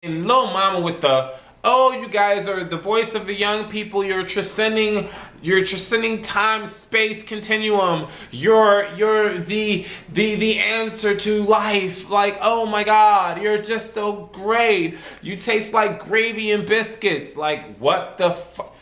And Lil Mama with the, oh, you guys are the voice of the young people. You're transcending time space continuum. You're the answer to life. Like, oh my God, you're just so great. You taste like gravy and biscuits. Like, what the fuck?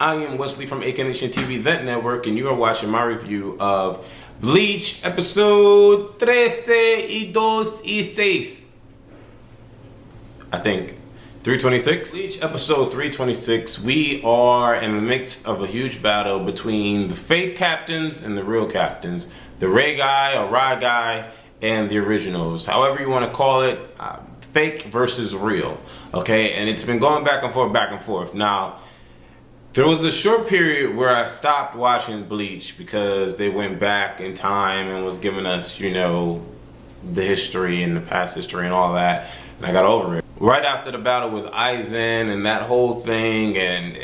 I am Wesley from Aconnectiontv, that network, and you are watching my review of Bleach episode 13 y 2 y 6. I think 326. Bleach episode 326. We are in the midst of a huge battle between the fake captains and the real captains. The Ray guy or Rai guy and the originals. However you want to call it. Fake versus real. Okay, and it's been going back and forth, back and forth. Now, there was a short period where I stopped watching Bleach because they went back in time and was giving us, you know, the history and the past history and all that, and I got over it. Right after the battle with Aizen and that whole thing, and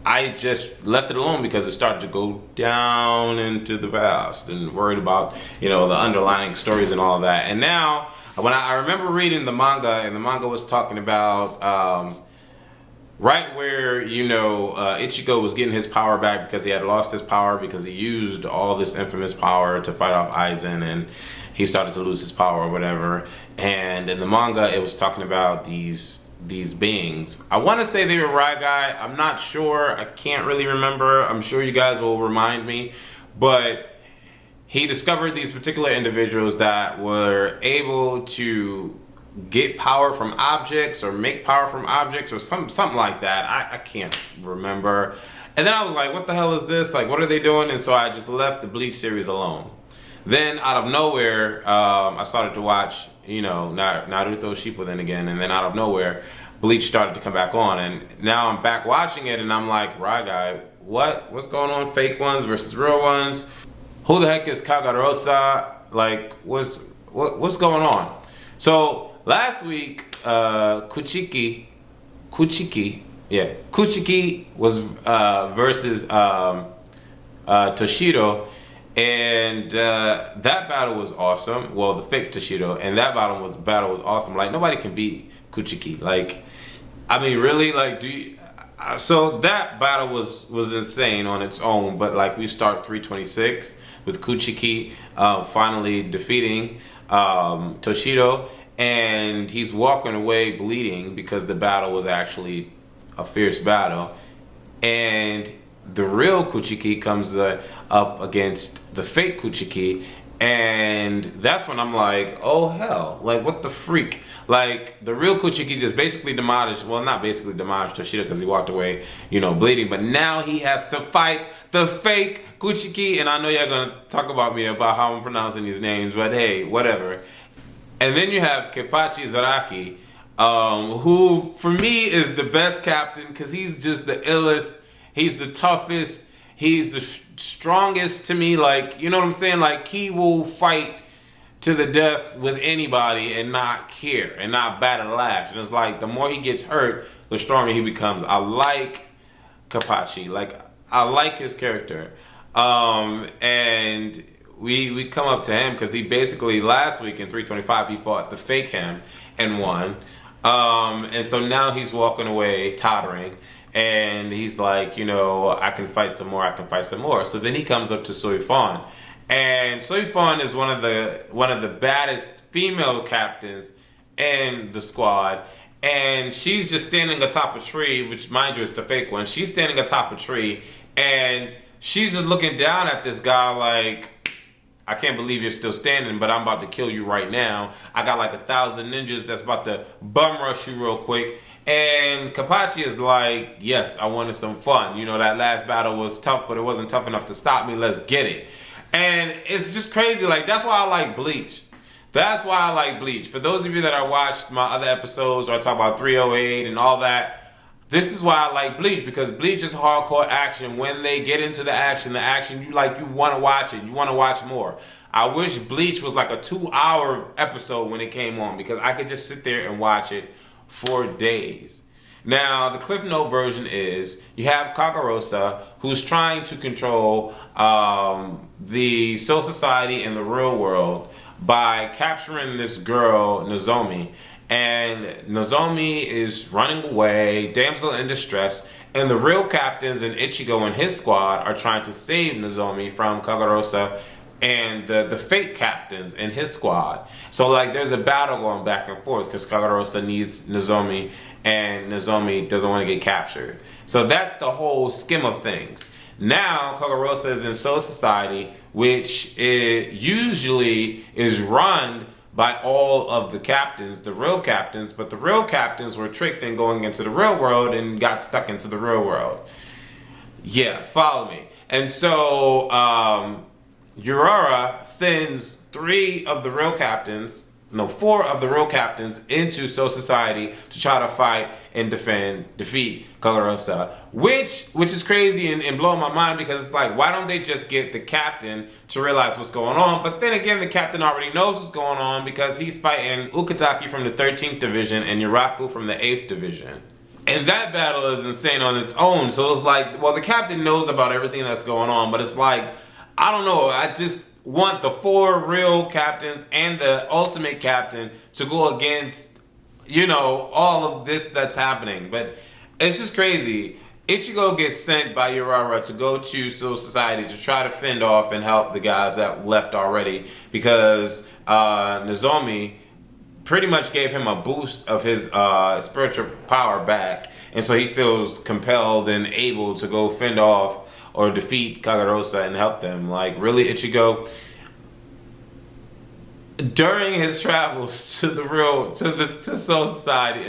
I just left it alone because it started to go down into the past and worried about, you know, the underlying stories and all that. And now, when I remember reading the manga, and the manga was talking about right where, you know, Ichigo was getting his power back because he had lost his power because he used all this infamous power to fight off Aizen, and he started to lose his power or whatever. And in the manga, it was talking about these beings. I want to say they were Rai guy. I'm not sure. I can't really remember. I'm sure you guys will remind me. But he discovered these particular individuals that were able to get power from objects or make power from objects or something like that. I can't remember. And then I was like, what the hell is this? Like, what are they doing? And so I just left the Bleach series alone. Then out of nowhere, I started to watch, you know, Naruto Shippuden again. And then out of nowhere, Bleach started to come back on. And now I'm back watching it and I'm like, right guy, what's going on? Fake ones versus real ones? Who the heck is Kagarosa? Like, what's going on? So last week, Kuchiki was versus Toshido, and that battle was awesome. Well, the fake Toshido, and that battle was awesome. Like, nobody can beat Kuchiki. Like, I mean, really, like, so that battle was insane on its own. But like, we start 326 with Kuchiki finally defeating Toshido. And he's walking away bleeding because the battle was actually a fierce battle. And the real Kuchiki comes up against the fake Kuchiki, And that's when I'm like, oh hell, like what the freak? Like the real Kuchiki just basically demolished, well not basically demolished Toshida because he walked away, you know, bleeding, but now he has to fight the fake Kuchiki, and I know you're gonna talk about me about how I'm pronouncing these names, but hey, whatever. And then you have Kepachi Zaraki, who for me is the best captain because he's just the illest, he's the toughest, he's the strongest to me, like, you know what I'm saying? Like, he will fight to the death with anybody and not care and not bat a lash. And it's like, the more he gets hurt, the stronger he becomes. I like Kapachi. Like, I like his character. And we come up to him because he basically, last week in 325, he fought the fake him and won. And so now he's walking away tottering. And he's like, you know, I can fight some more, I can fight some more. So then he comes up to Soifon. And Soifon is one of the baddest female captains in the squad. And she's just standing atop a tree, which mind you is the fake one. She's standing atop a tree and she's just looking down at this guy like, I can't believe you're still standing, but I'm about to kill you right now. I got like 1,000 ninjas that's about to bum rush you real quick. And Kapachi is like, yes, I wanted some fun. You know, that last battle was tough, but it wasn't tough enough to stop me. Let's get it. And it's just crazy. Like, that's why I like Bleach. That's why I like Bleach. For those of you that have watched my other episodes, or I talk about 308 and all that, this is why I like Bleach, because Bleach is hardcore action. When they get into the action you want to watch it. You want to watch more. I wish Bleach was like a 2-hour episode when it came on, because I could just sit there and watch it for days. Now, the Cliff Note version is you have Kagarosa, who's trying to control the Soul Society in the real world by capturing this girl, Nozomi. And Nozomi is running away, damsel in distress, and the real captains and Ichigo and his squad are trying to save Nozomi from Kagarosa and the fake captains in his squad. So like there's a battle going back and forth because Kagarosa needs Nozomi and Nozomi doesn't want to get captured. So that's the whole skim of things. Now Kagarosa is in Soul Society, which usually is run by all of the captains, the real captains, but the real captains were tricked in going into the real world and got stuck into the real world. Yeah, follow me. And so Urara sends 4 of the real captains into Soul Society to try to fight and defeat Kagarosa, which is crazy and blowing my mind, because it's like, why don't they just get the captain to realize what's going on? But then again, the captain already knows what's going on because he's fighting Ukitake from the 13th division and Yuraku from the 8th division. And that battle is insane on its own. So it's like, well, the captain knows about everything that's going on, but it's like, I don't know, I just want the 4 real captains and the ultimate captain to go against, you know, all of this that's happening. But it's just crazy. Ichigo gets sent by Urara to go to Soul Society to try to fend off and help the guys that left already, because Nozomi pretty much gave him a boost of his spiritual power back, and so he feels compelled and able to go fend off or defeat Kagarosa and help them. Like, really, Ichigo? During his travels to Soul Society,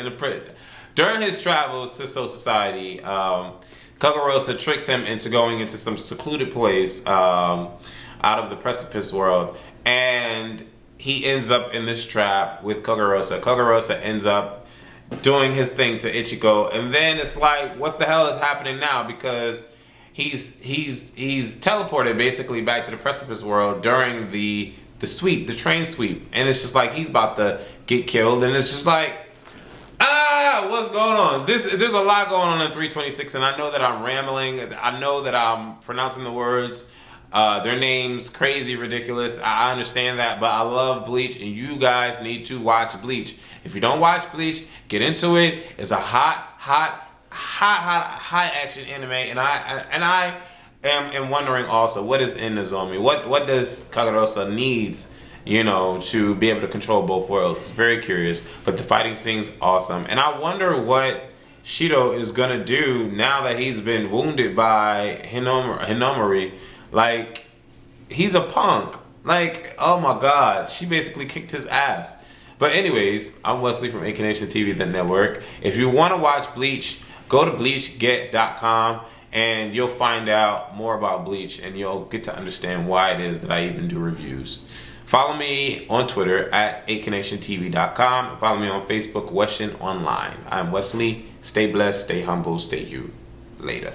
during his travels to Soul Society, Kagarosa tricks him into going into some secluded place out of the precipice world, and he ends up in this trap with Kagarosa. Kagarosa ends up doing his thing to Ichigo, and then it's like, what the hell is happening now? Because he's teleported basically back to the precipice world during the train sweep, and it's just like he's about to get killed, and it's just like, what's going on? There's a lot going on in 326, and I know that I'm rambling. I know that I'm pronouncing the words, their names crazy, ridiculous. I understand that, but I love Bleach, and you guys need to watch Bleach. If you don't watch Bleach, get into it. It's a high action anime, and I am wondering also, what is in Nozomi? What does Kagarosa needs, you know, to be able to control both worlds? Very curious. But the fighting scene's awesome, and I wonder what Shido is gonna do now that he's been wounded by Hinamori. Like, he's a punk. Like, oh my God, she basically kicked his ass. But anyways, I'm Wesley from Aconnectiontv, the network. If you want to watch Bleach, go to bleachget.com and you'll find out more about Bleach and you'll get to understand why it is that I even do reviews. Follow me on Twitter at aconnectiontv.com and follow me on Facebook, Weshin Online. I'm Wesley. Stay blessed, stay humble, stay you. Later.